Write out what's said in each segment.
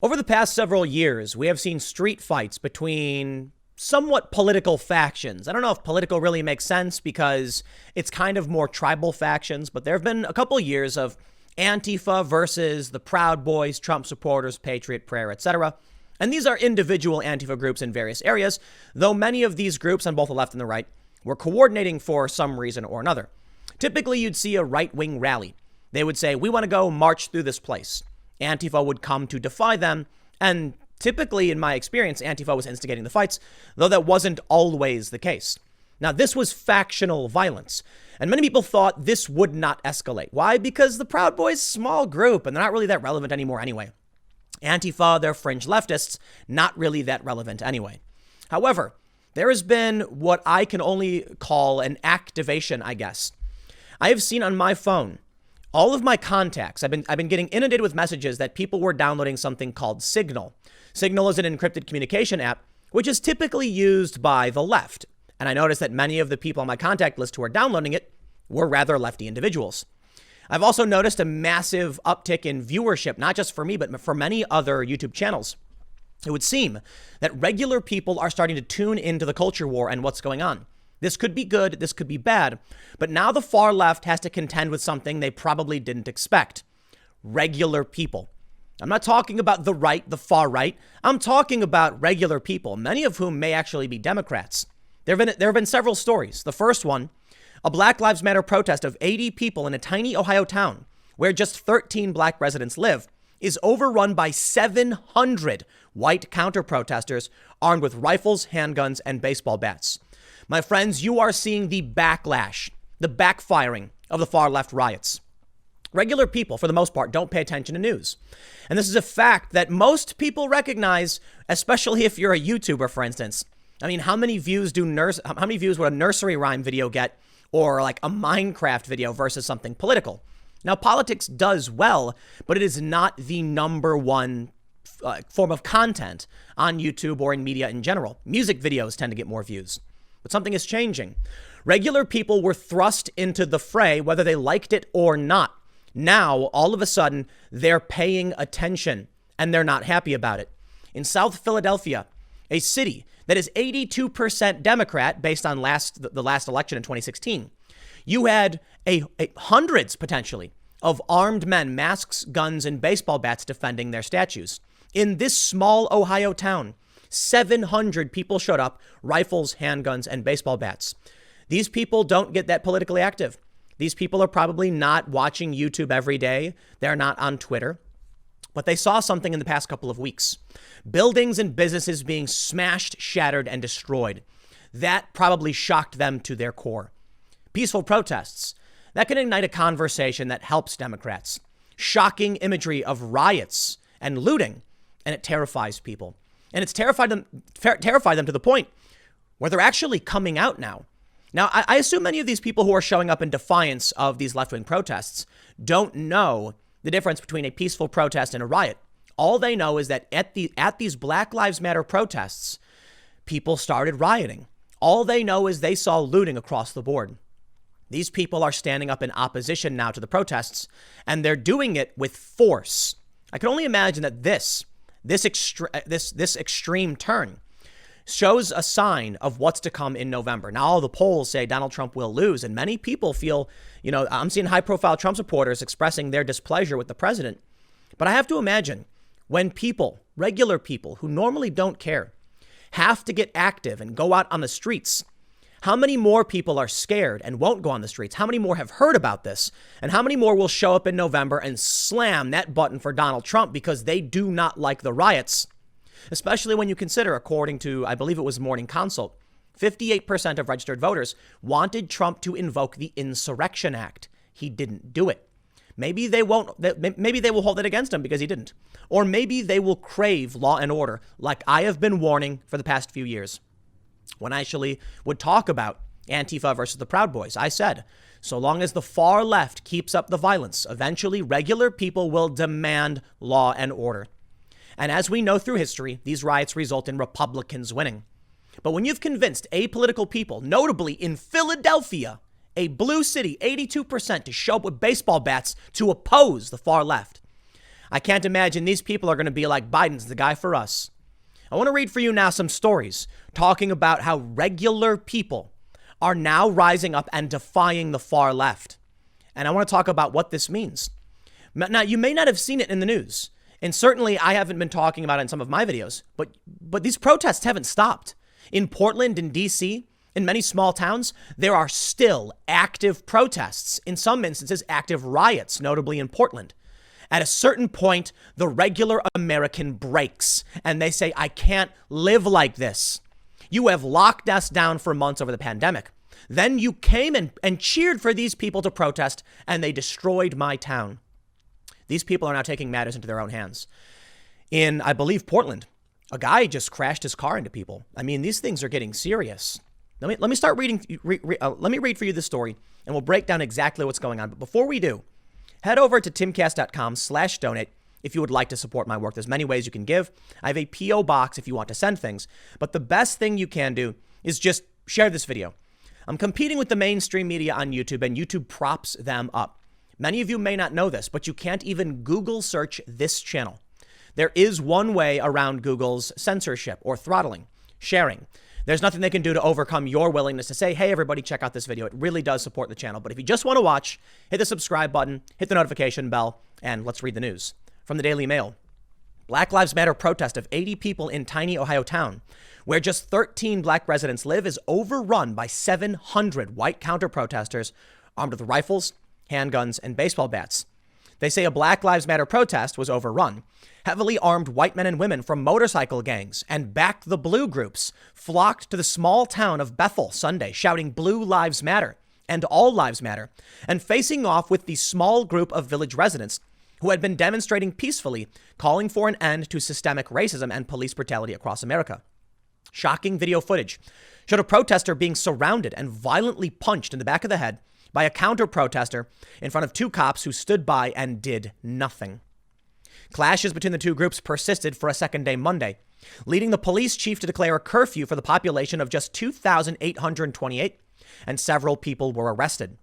Over the past several years, we have seen street fights between somewhat political factions. I don't know if political really makes sense because it's kind of more tribal factions, but there have been a couple years of Antifa versus the Proud Boys, Trump supporters, Patriot Prayer, etc. And these are individual Antifa groups in various areas, though many of these groups on both the left and the right were coordinating for some reason or another. Typically, you'd see a right-wing rally. They would say, we want to go march through this place. Antifa would come to defy them, and typically, in my experience, Antifa was instigating the fights, though that wasn't always the case. Now, this was factional violence, and many people thought this would not escalate. Why? Because the Proud Boys, small group, and they're not really that relevant anymore anyway. Antifa, they're fringe leftists, not really that relevant anyway. However, there has been what I can only call an activation, I guess. I have seen on my phone all of my contacts. I've been getting inundated with messages that people were downloading something called Signal. Signal is an encrypted communication app, which is typically used by the left. And I noticed that many of the people on my contact list who are downloading it were rather lefty individuals. I've also noticed a massive uptick in viewership, not just for me, but for many other YouTube channels. It would seem that regular people are starting to tune into the culture war and what's going on. This could be good, this could be bad, but now the far left has to contend with something they probably didn't expect. Regular people. I'm not talking about the right, the far right. I'm talking about regular people, many of whom may actually be Democrats. There have been several stories. The first one, a Black Lives Matter protest of 80 people in a tiny Ohio town where just 13 black residents live, is overrun by 700 white counter-protesters armed with rifles, handguns, and baseball bats. My friends, you are seeing the backlash, the backfiring of the far left riots. Regular people, for the most part, don't pay attention to news. And this is a fact that most people recognize, especially if you're a YouTuber, for instance. I mean, how many views would a nursery rhyme video get, or like a Minecraft video versus something political? Now, politics does well, but it is not the number one form of content on YouTube or in media in general. Music videos tend to get more views. But something is changing. Regular people were thrust into the fray, whether they liked it or not. Now, all of a sudden, they're paying attention and they're not happy about it. In South Philadelphia, a city that is 82% Democrat based on the last election in 2016, you had hundreds potentially of armed men, masks, guns, and baseball bats defending their statues. In this small Ohio town, 700 people showed up, rifles, handguns, and baseball bats. These people don't get that politically active. These people are probably not watching YouTube every day. They're not on Twitter. But they saw something in the past couple of weeks. Buildings and businesses being smashed, shattered, and destroyed. That probably shocked them to their core. Peaceful protests. That can ignite a conversation that helps Democrats. Shocking imagery of riots and looting, and it terrifies people. And it's terrified them to the point where they're actually coming out now. Now, I assume many of these people who are showing up in defiance of these left-wing protests don't know the difference between a peaceful protest and a riot. All they know is that at these Black Lives Matter protests, people started rioting. All they know is they saw looting across the board. These people are standing up in opposition now to the protests, and they're doing it with force. I can only imagine that this extreme turn shows a sign of what's to come in November. Now, all the polls say Donald Trump will lose, and many people feel, I'm seeing high-profile Trump supporters expressing their displeasure with the president. But I have to imagine when people, regular people who normally don't care, have to get active and go out on the streets, how many more people are scared and won't go on the streets? How many more have heard about this? And how many more will show up in November and slam that button for Donald Trump because they do not like the riots? Especially when you consider, according to, I believe it was Morning Consult, 58% of registered voters wanted Trump to invoke the Insurrection Act. He didn't do it. Maybe they will hold it against him because he didn't. Or maybe they will crave law and order like I have been warning for the past few years. When I actually would talk about Antifa versus the Proud Boys, I said, so long as the far left keeps up the violence, eventually regular people will demand law and order. And as we know through history, these riots result in Republicans winning. But when you've convinced apolitical people, notably in Philadelphia, a blue city, 82%, to show up with baseball bats to oppose the far left, I can't imagine these people are going to be like, Biden's the guy for us. I want to read for you now some stories talking about how regular people are now rising up and defying the far left. And I want to talk about what this means. Now, you may not have seen it in the news, and certainly I haven't been talking about it in some of my videos, but these protests haven't stopped. In Portland and DC, in many small towns, there are still active protests, in some instances, active riots, notably in Portland. At a certain point, the regular American breaks and they say, I can't live like this. You have locked us down for months over the pandemic. Then you came and cheered for these people to protest and they destroyed my town. These people are now taking matters into their own hands. In, I believe, Portland, a guy just crashed his car into people. I mean, these things are getting serious. Let me start reading. Let me read for you this story and we'll break down exactly what's going on. But before we do, head over to timcast.com/donate if you would like to support my work. There's many ways you can give. I have a P.O. box if you want to send things. But the best thing you can do is just share this video. I'm competing with the mainstream media on YouTube, and YouTube props them up. Many of you may not know this, but you can't even Google search this channel. There is one way around Google's censorship or throttling, sharing. There's nothing they can do to overcome your willingness to say, hey, everybody, check out this video. It really does support the channel. But if you just want to watch, hit the subscribe button, hit the notification bell, and let's read the news. From the Daily Mail, Black Lives Matter protest of 80 people in tiny Ohio town, where just 13 black residents live, is overrun by 700 white counter-protesters armed with rifles, handguns, and baseball bats. They say a Black Lives Matter protest was overrun. Heavily armed white men and women from motorcycle gangs and Back the Blue groups flocked to the small town of Bethel Sunday, shouting Blue Lives Matter and All Lives Matter, and facing off with the small group of village residents who had been demonstrating peacefully, calling for an end to systemic racism and police brutality across America. Shocking video footage showed a protester being surrounded and violently punched in the back of the head by a counter-protester in front of two cops who stood by and did nothing. Clashes between the two groups persisted for a second day Monday, leading the police chief to declare a curfew for the population of just 2,828, and several people were arrested.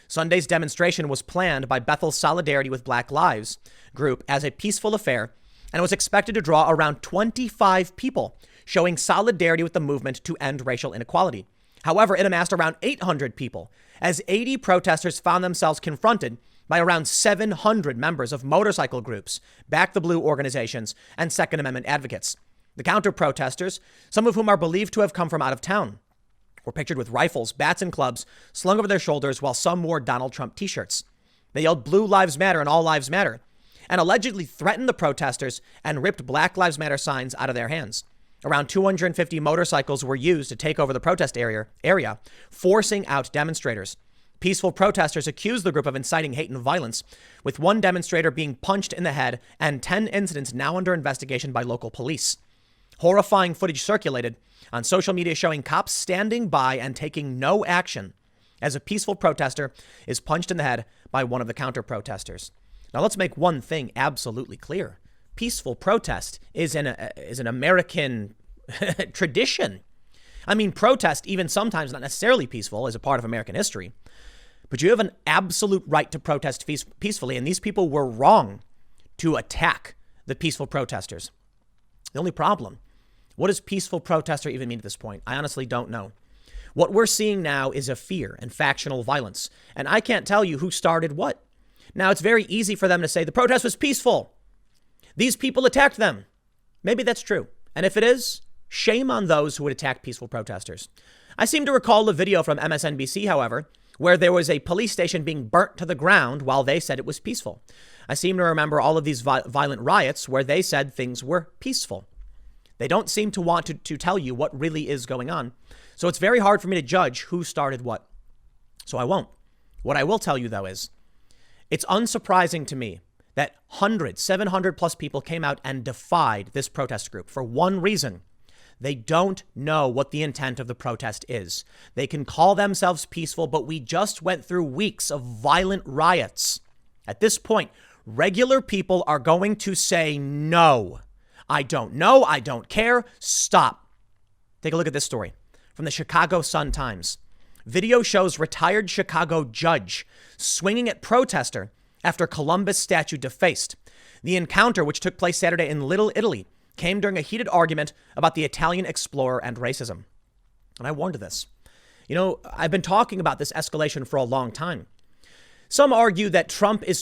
Sunday's demonstration was planned by Bethel's Solidarity with Black Lives group as a peaceful affair and was expected to draw around 25 people, showing solidarity with the movement to end racial inequality. However, it amassed around 800 people, as 80 protesters found themselves confronted by around 700 members of motorcycle groups, Back the Blue organizations, and Second Amendment advocates. The counter-protesters, some of whom are believed to have come from out of town, were pictured with rifles, bats, and clubs slung over their shoulders, while some wore Donald Trump t-shirts. They yelled Blue Lives Matter and All Lives Matter, and allegedly threatened the protesters and ripped Black Lives Matter signs out of their hands. Around 250 motorcycles were used to take over the protest area, forcing out demonstrators. Peaceful protesters accused the group of inciting hate and violence, with one demonstrator being punched in the head and 10 incidents now under investigation by local police. Horrifying footage circulated on social media showing cops standing by and taking no action as a peaceful protester is punched in the head by one of the counter-protesters. Now, let's make one thing absolutely clear. Peaceful protest is an American tradition. I mean, protest, even sometimes not necessarily peaceful, is a part of American history. But you have an absolute right to protest peacefully, and these people were wrong to attack the peaceful protesters. The only problem, what does peaceful protester even mean at this point? I honestly don't know. What we're seeing now is a fear and factional violence, and I can't tell you who started what. Now, it's very easy for them to say the protest was peaceful. These people attacked them. Maybe that's true. And if it is, shame on those who would attack peaceful protesters. I seem to recall a video from MSNBC, however, where there was a police station being burnt to the ground while they said it was peaceful. I seem to remember all of these violent riots where they said things were peaceful. They don't seem to want to tell you what really is going on. So it's very hard for me to judge who started what. So I won't. What I will tell you, though, is it's unsurprising to me that 700 plus people came out and defied this protest group for one reason. They don't know what the intent of the protest is. They can call themselves peaceful, but we just went through weeks of violent riots. At this point, regular people are going to say, no, I don't know. I don't care. Stop. Take a look at this story from the Chicago Sun-Times. Video shows retired Chicago judge swinging at protester after Columbus statue defaced. The encounter, which took place Saturday in Little Italy, came during a heated argument about the Italian explorer and racism. And I warned of this. You know, I've been talking about this escalation for a long time. Some argue that Trump is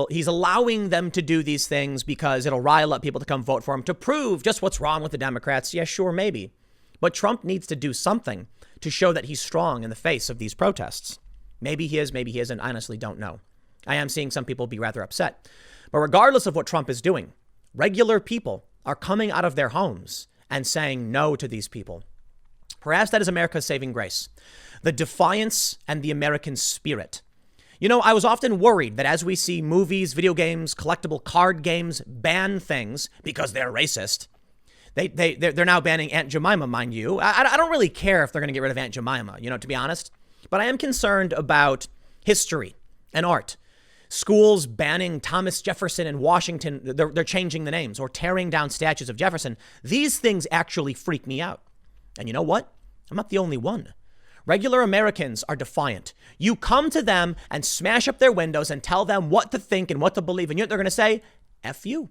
he's allowing them to do these things because it'll rile up people to come vote for him to prove just what's wrong with the Democrats. Yeah, sure, maybe. But Trump needs to do something to show that he's strong in the face of these protests. Maybe he is, maybe he isn't. I honestly don't know. I am seeing some people be rather upset. But regardless of what Trump is doing, regular people are coming out of their homes and saying no to these people. Perhaps that is America's saving grace. The defiance and the American spirit. You know, I was often worried that as we see movies, video games, collectible card games ban things because they're racist, they're now banning Aunt Jemima, mind you. I don't really care if they're going to get rid of Aunt Jemima, you know, to be honest. But I am concerned about history and art. Schools banning Thomas Jefferson in Washington, they're changing the names or tearing down statues of Jefferson. These things actually freak me out. And you know what? I'm not the only one. Regular Americans are defiant. You come to them and smash up their windows and tell them what to think and what to believe. And you know what they're going to say? F you.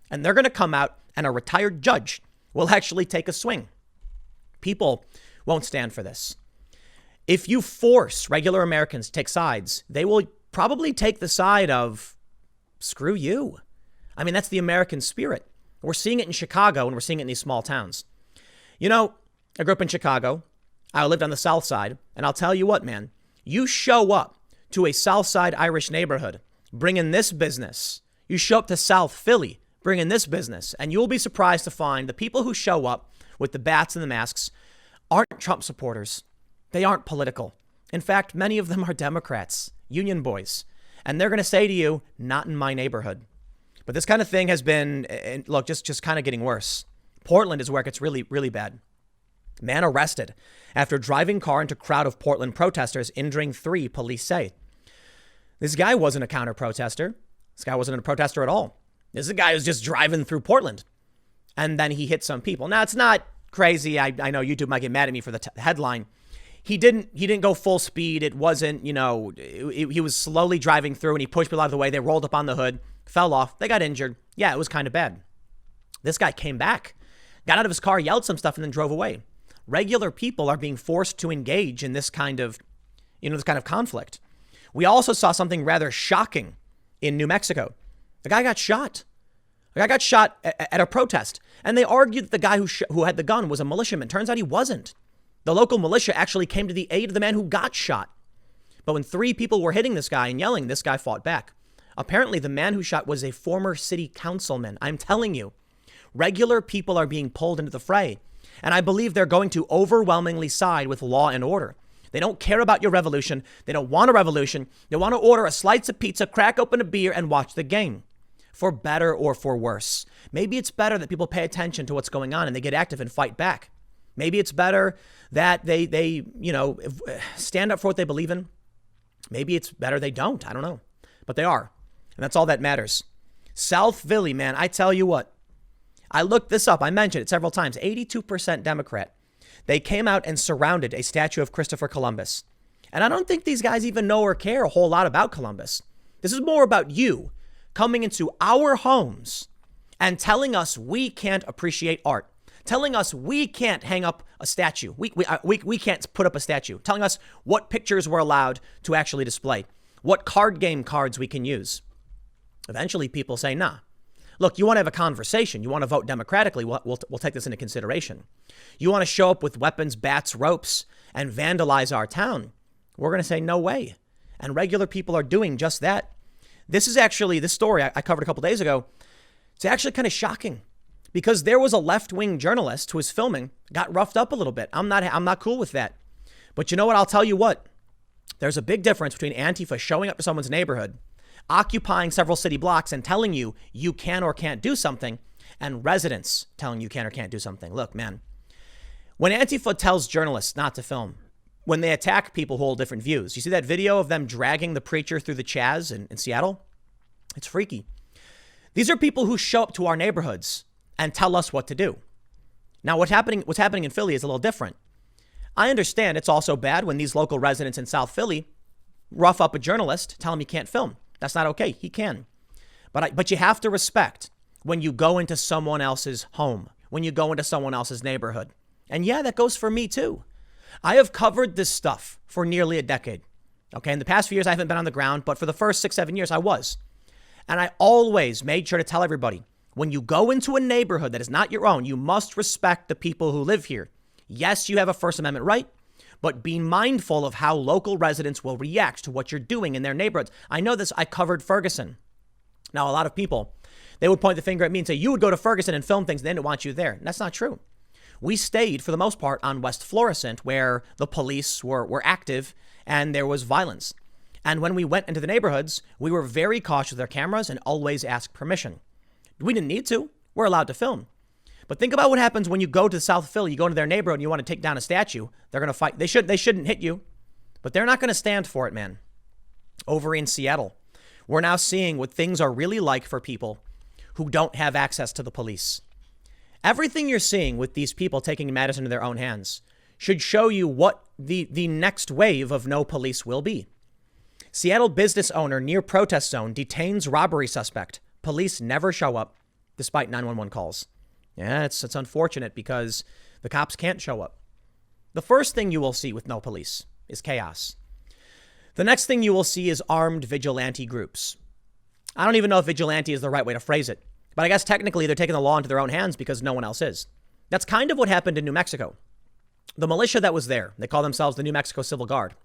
And they're going to come out and a retired judge will actually take a swing. People won't stand for this. If you force regular Americans to take sides, they will probably take the side of screw you. I mean, that's the American spirit. We're seeing it in Chicago and we're seeing it in these small towns. You know, I grew up in Chicago. I lived on the South Side. And I'll tell you what, man, you show up to a South Side Irish neighborhood, bringing this business. You show up to South Philly, bringing this business. And you'll be surprised to find the people who show up with the bats and the masks aren't Trump supporters. They aren't political. In fact, many of them are Democrats, union boys. And they're going to say to you, not in my neighborhood. But this kind of thing has been, look, just kind of getting worse. Portland is where it gets really, really bad. Man arrested after driving car into crowd of Portland protesters, injuring 3, police say. This guy wasn't a counter protester. This guy wasn't a protester at all. This is a guy who's just driving through Portland. And then he hit some people. Now, it's not crazy. I know YouTube might get mad at me for the headline. He didn't go full speed. It wasn't, you know, he was slowly driving through and he pushed people out of the way. They rolled up on the hood, fell off. They got injured. Yeah, it was kind of bad. This guy came back, got out of his car, yelled some stuff, and then drove away. Regular people are being forced to engage in this kind of conflict. We also saw something rather shocking in New Mexico. The guy got shot. The guy got shot at a protest. And they argued that the guy who had the gun was a militiaman. Turns out he wasn't. The local militia actually came to the aid of the man who got shot. But when 3 people were hitting this guy and yelling, this guy fought back. Apparently, the man who shot was a former city councilman. I'm telling you, regular people are being pulled into the fray. And I believe they're going to overwhelmingly side with law and order. They don't care about your revolution. They don't want a revolution. They want to order a slice of pizza, crack open a beer, and watch the game. For better or for worse. Maybe it's better that people pay attention to what's going on and they get active and fight back. Maybe it's better that they stand up for what they believe in. Maybe it's better they don't. I don't know. But they are. And that's all that matters. South Philly, man, I tell you what. I looked this up. I mentioned it several times. 82% Democrat. They came out and surrounded a statue of Christopher Columbus. And I don't think these guys even know or care a whole lot about Columbus. This is more about you coming into our homes and telling us we can't appreciate art. Telling us we can't hang up a statue. We can't put up a statue. Telling us what pictures we're allowed to actually display. What card game cards we can use. Eventually people say, nah. Look, you want to have a conversation. You want to vote democratically. We'll take this into consideration. You want to show up with weapons, bats, ropes, and vandalize our town. We're going to say no way. And regular people are doing just that. This story I covered a couple days ago. It's actually kind of shocking because there was a left-wing journalist who was filming, got roughed up a little bit. I'm not cool with that. But you know what? I'll tell you what. There's a big difference between Antifa showing up to someone's neighborhood, occupying several city blocks and telling you you can or can't do something, and residents telling you can or can't do something. Look, man, when Antifa tells journalists not to film, when they attack people who hold different views, you see that video of them dragging the preacher through the Chaz in Seattle? It's freaky. These are people who show up to our neighborhoods and tell us what to do. Now, what's happening in Philly is a little different. I understand it's also bad when these local residents in South Philly rough up a journalist, tell him he can't film. That's not okay. He can. But you have to respect when you go into someone else's home, when you go into someone else's neighborhood. And yeah, that goes for me too. I have covered this stuff for nearly a decade. Okay, in the past few years, I haven't been on the ground, but for the first 6-7 years, I was. And I always made sure to tell everybody, when you go into a neighborhood that is not your own, you must respect the people who live here. Yes, you have a First Amendment right, but be mindful of how local residents will react to what you're doing in their neighborhoods. I know this. I covered Ferguson. Now, a lot of people, they would point the finger at me and say, you would go to Ferguson and film things, and they didn't want you there. And that's not true. We stayed, for the most part, on West Florissant, where the police were active and there was violence. And when we went into the neighborhoods, we were very cautious with our cameras and always asked permission. We didn't need to. We're allowed to film. But think about what happens when you go to South Philly, you go into their neighborhood and you want to take down a statue. They're going to fight. They shouldn't hit you, but they're not going to stand for it, man. Over in Seattle, we're now seeing what things are really like for people who don't have access to the police. Everything you're seeing with these people taking matters into their own hands should show you what the next wave of no police will be. Seattle business owner near protest zone detains robbery suspect. Police never show up despite 911 calls. Yeah, it's unfortunate because the cops can't show up. The first thing you will see with no police is chaos. The next thing you will see is armed vigilante groups. I don't even know if vigilante is the right way to phrase it, but I guess technically they're taking the law into their own hands because no one else is. That's kind of what happened in New Mexico. The militia that was there, they call themselves the New Mexico Civil Guard,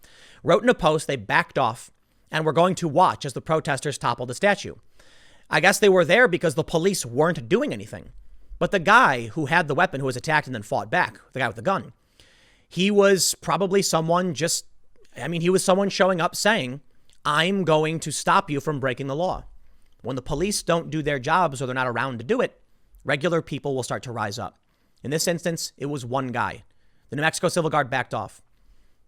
wrote in a post they backed off and were going to watch as the protesters toppled the statue. I guess they were there because the police weren't doing anything. But the guy who had the weapon, who was attacked and then fought back, the guy with the gun, he was probably someone he was someone showing up saying, I'm going to stop you from breaking the law. When the police don't do their jobs or they're not around to do it, regular people will start to rise up. In this instance, it was one guy. The New Mexico Civil Guard backed off.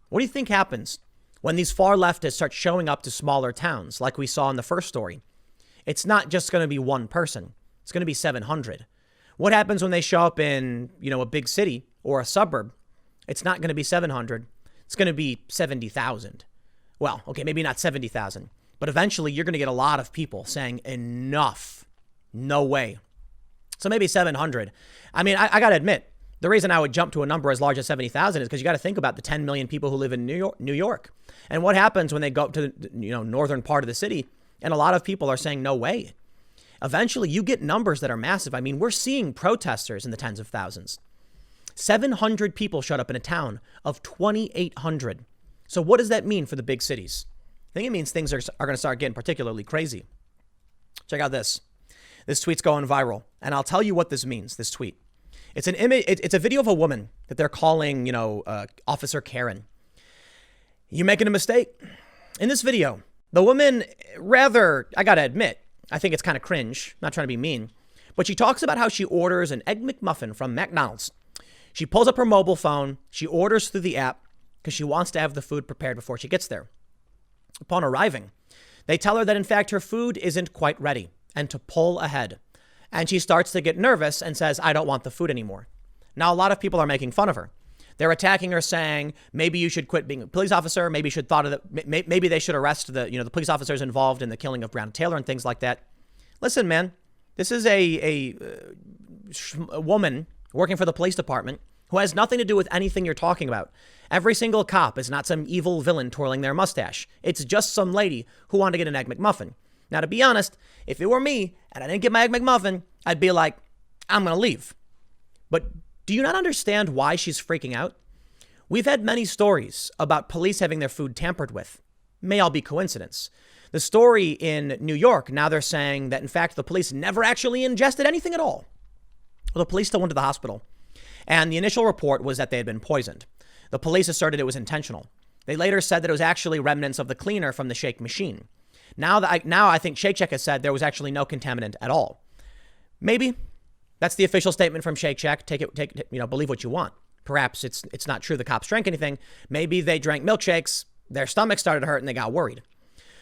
What do you think happens when these far leftists start showing up to smaller towns like we saw in the first story? It's not just going to be one person. It's going to be 700. What happens when they show up in, a big city or a suburb? It's not going to be 700. It's going to be 70,000. Well, okay, maybe not 70,000, but eventually you're going to get a lot of people saying enough. No way. So maybe 700. I mean, I got to admit, the reason I would jump to a number as large as 70,000 is because you got to think about the 10 million people who live in New York. And what happens when they go up to the northern part of the city and a lot of people are saying no way. Eventually, you get numbers that are massive. I mean, we're seeing protesters in the tens of thousands. 700 people showed up in a town of 2,800. So what does that mean for the big cities? I think it means things are going to start getting particularly crazy. Check out this. This tweet's going viral. And I'll tell you what this means, this tweet. It's an image. It's a video of a woman that they're calling, Officer Karen. You making a mistake? In this video, the woman I got to admit, I think it's kind of cringe, not trying to be mean, but she talks about how she orders an Egg McMuffin from McDonald's. She pulls up her mobile phone. She orders through the app because she wants to have the food prepared before she gets there. Upon arriving, they tell her that, in fact, her food isn't quite ready and to pull ahead. And she starts to get nervous and says, I don't want the food anymore. Now, a lot of people are making fun of her. They're attacking her, saying, maybe you should quit being a police officer. Maybe you should maybe they should arrest the police officers involved in the killing of Breonna Taylor and things like that. Listen, man, this is a woman working for the police department who has nothing to do with anything you're talking about. Every single cop is not some evil villain twirling their mustache. It's just some lady who wanted to get an Egg McMuffin. Now, to be honest, if it were me and I didn't get my Egg McMuffin, I'd be like, I'm going to leave. But do you not understand why she's freaking out? We've had many stories about police having their food tampered with. May all be coincidence. The story in New York, now they're saying that, in fact, the police never actually ingested anything at all. Well, the police still went to the hospital. And the initial report was that they had been poisoned. The police asserted it was intentional. They later said that it was actually remnants of the cleaner from the shake machine. Now I think Shake Shack has said there was actually no contaminant at all. Maybe. That's the official statement from Shake Shack. Take it, believe what you want. Perhaps it's not true the cops drank anything. Maybe they drank milkshakes, their stomachs started to hurt, and they got worried.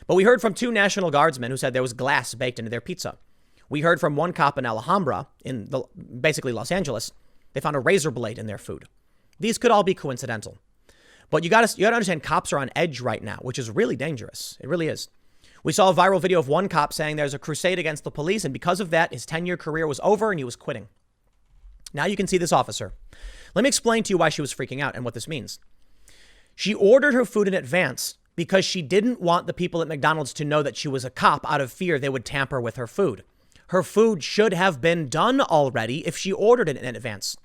But we heard from 2 National Guardsmen who said there was glass baked into their pizza. We heard from one cop in Alhambra, basically Los Angeles. They found a razor blade in their food. These could all be coincidental. But you got to understand, cops are on edge right now, which is really dangerous. It really is. We saw a viral video of one cop saying there's a crusade against the police, and because of that, his 10-year career was over and he was quitting. Now you can see this officer. Let me explain to you why she was freaking out and what this means. She ordered her food in advance because she didn't want the people at McDonald's to know that she was a cop out of fear they would tamper with her food. Her food should have been done already if she ordered it in advance.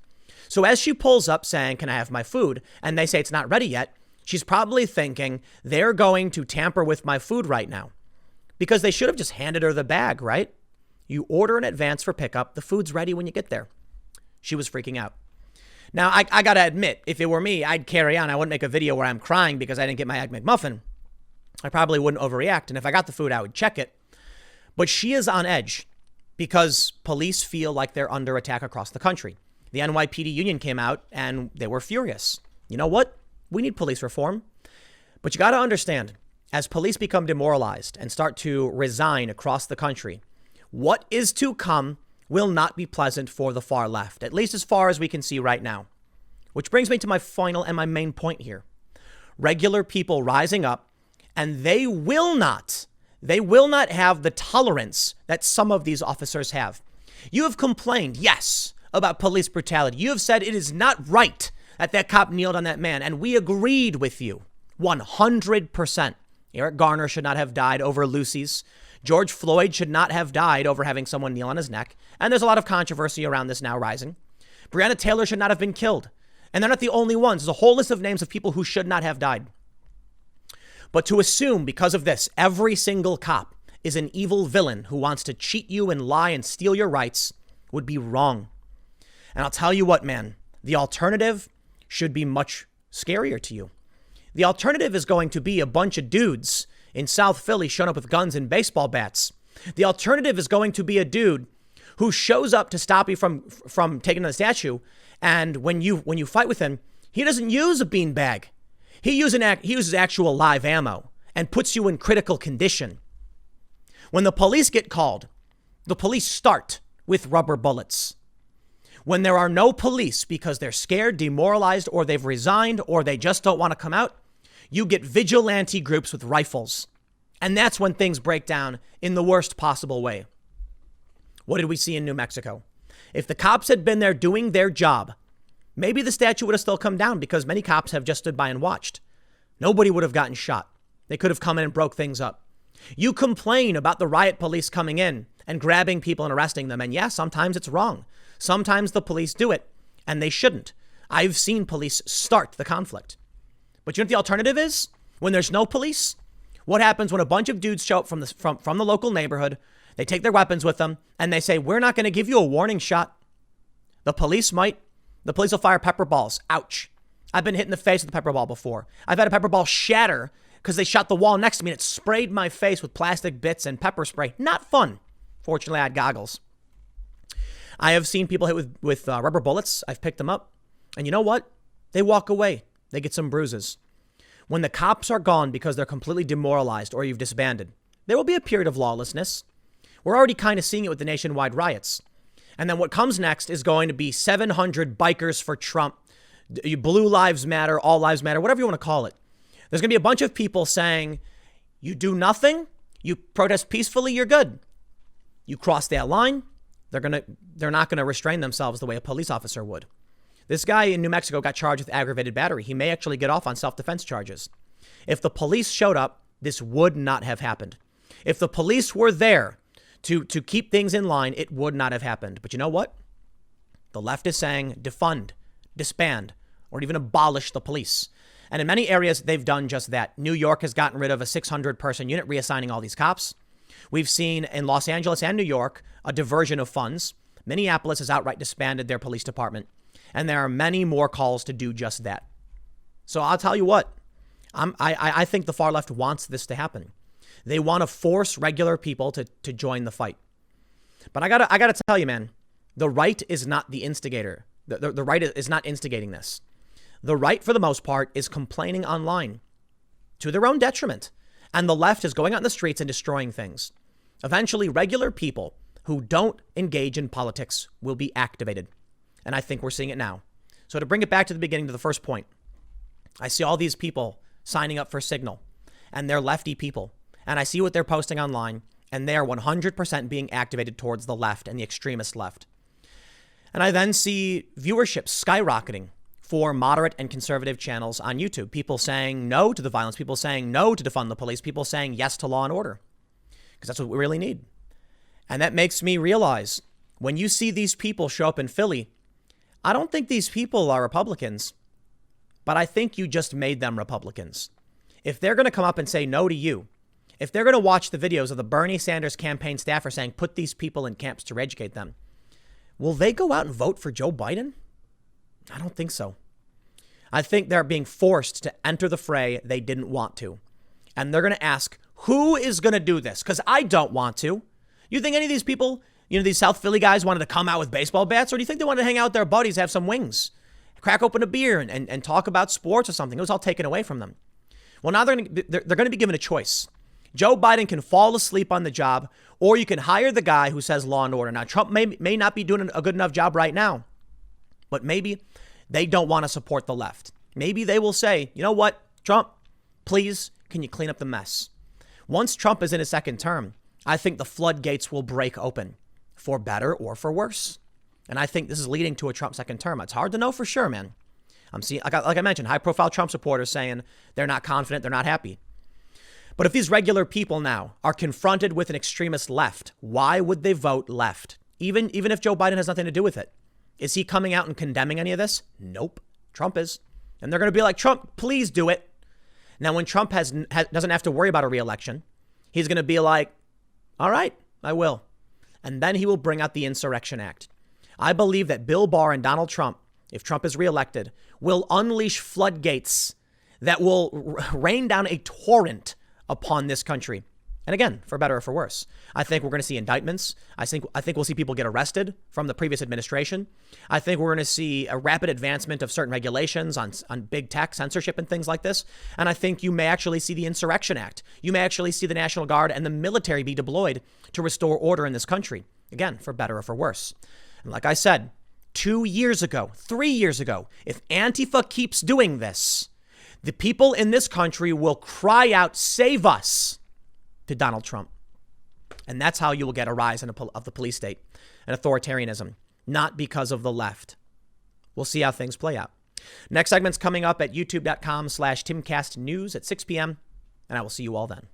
So as she pulls up saying, "Can I have my food?" and they say it's not ready yet, she's probably thinking they're going to tamper with my food right now. Because they should have just handed her the bag, right? You order in advance for pickup. The food's ready when you get there. She was freaking out. Now, I got to admit, if it were me, I'd carry on. I wouldn't make a video where I'm crying because I didn't get my Egg McMuffin. I probably wouldn't overreact. And if I got the food, I would check it. But she is on edge because police feel like they're under attack across the country. The NYPD union came out and they were furious. You know what? We need police reform. But you got to understand, as police become demoralized and start to resign across the country, what is to come will not be pleasant for the far left, at least as far as we can see right now. Which brings me to my final and my main point here. Regular people rising up, and they will not have the tolerance that some of these officers have. You have complained, yes, about police brutality. You have said it is not right that cop kneeled on that man, and we agreed with you 100%. Eric Garner should not have died over Lucy's. George Floyd should not have died over having someone kneel on his neck. And there's a lot of controversy around this now rising. Breonna Taylor should not have been killed. And they're not the only ones. There's a whole list of names of people who should not have died. But to assume because of this, every single cop is an evil villain who wants to cheat you and lie and steal your rights would be wrong. And I'll tell you what, man, the alternative should be much scarier to you. The alternative is going to be a bunch of dudes in South Philly showing up with guns and baseball bats. The alternative is going to be a dude who shows up to stop you from taking on the statue. And when you fight with him, he doesn't use a beanbag. He uses actual live ammo and puts you in critical condition. When the police get called, the police start with rubber bullets. When there are no police because they're scared, demoralized, or they've resigned, or they just don't want to come out, you get vigilante groups with rifles. And that's when things break down in the worst possible way. What did we see in New Mexico? If the cops had been there doing their job, maybe the statue would have still come down because many cops have just stood by and watched. Nobody would have gotten shot. They could have come in and broke things up. You complain about the riot police coming in and grabbing people and arresting them. And yeah, sometimes it's wrong. Sometimes the police do it and they shouldn't. I've seen police start the conflict. But you know what the alternative is? When there's no police, what happens when a bunch of dudes show up from the local neighborhood, they take their weapons with them, and they say, "We're not going to give you a warning shot." The police will fire pepper balls. Ouch. I've been hit in the face with a pepper ball before. I've had a pepper ball shatter because they shot the wall next to me and it sprayed my face with plastic bits and pepper spray. Not fun. Fortunately, I had goggles. I have seen people hit with rubber bullets. I've picked them up. And you know what? They walk away. They get some bruises. When the cops are gone because they're completely demoralized or you've disbanded, there will be a period of lawlessness. We're already kind of seeing it with the nationwide riots. And then what comes next is going to be 700 bikers for Trump, Blue Lives Matter, All Lives Matter, whatever you want to call it. There's going to be a bunch of people saying, you do nothing, you protest peacefully, you're good. You cross that line, they're not going to restrain themselves the way a police officer would. This guy in New Mexico got charged with aggravated battery. He may actually get off on self-defense charges. If the police showed up, this would not have happened. If the police were there to keep things in line, it would not have happened. But you know what? The left is saying defund, disband, or even abolish the police. And in many areas, they've done just that. New York has gotten rid of a 600-person unit, reassigning all these cops. We've seen in Los Angeles and New York a diversion of funds. Minneapolis has outright disbanded their police department. And there are many more calls to do just that. So I'll tell you what, I think the far left wants this to happen. They want to force regular people to join the fight. But I gotta tell you, man, the right is not the instigator. The right is not instigating this. The right, for the most part, is complaining online to their own detriment. And the left is going out in the streets and destroying things. Eventually, regular people who don't engage in politics will be activated. And I think we're seeing it now. So to bring it back to the beginning, to the first point, I see all these people signing up for Signal, and they're lefty people. and I see what they're posting online, and they are 100% being activated towards the left and the extremist left. And I then see viewership skyrocketing for moderate and conservative channels on YouTube. People saying no to the violence, people saying no to defund the police, people saying yes to law and order, because that's what we really need. And that makes me realize when you see these people show up in Philly, I don't think these people are Republicans, but I think you just made them Republicans. If they're going to come up and say no to you, if they're going to watch the videos of the Bernie Sanders campaign staffer saying put these people in camps to educate them, will they go out and vote for Joe Biden? I don't think so. I think they're being forced to enter the fray they didn't want to. And they're going to ask, who is going to do this? Because I don't want to. You think any of these people, these South Philly guys wanted to come out with baseball bats? Or do you think they wanted to hang out with their buddies, have some wings, crack open a beer and talk about sports or something? It was all taken away from them. Well, now they're going to be given a choice. Joe Biden can fall asleep on the job, or you can hire the guy who says law and order. Now, Trump may not be doing a good enough job right now, but maybe they don't want to support the left. Maybe they will say, you know what, Trump, please, can you clean up the mess? Once Trump is in his second term, I think the floodgates will break open for better or for worse. And I think this is leading to a Trump second term. It's hard to know for sure, man. I'm seeing, like I mentioned, high profile Trump supporters saying they're not confident, they're not happy. But if these regular people now are confronted with an extremist left, why would they vote left? Even if Joe Biden has nothing to do with it. Is he coming out and condemning any of this? Nope. Trump is. And they're going to be like, Trump, please do it. Now, when Trump doesn't have to worry about a reelection, he's going to be like, all right, I will. And then he will bring out the Insurrection Act. I believe that Bill Barr and Donald Trump, if Trump is reelected, will unleash floodgates that will rain down a torrent upon this country. And again, for better or for worse. I think we're going to see indictments. I think we'll see people get arrested from the previous administration. I think we're going to see a rapid advancement of certain regulations on big tech, censorship and things like this. And I think you may actually see the Insurrection Act. You may actually see the National Guard and the military be deployed to restore order in this country. Again, for better or for worse. And like I said, 2 years ago, 3 years ago, if Antifa keeps doing this, the people in this country will cry out, save us, to Donald Trump. And that's how you will get a rise of the police state and authoritarianism, not because of the left. We'll see how things play out. Next segment's coming up at youtube.com/TimCastNews at 6 p.m. And I will see you all then.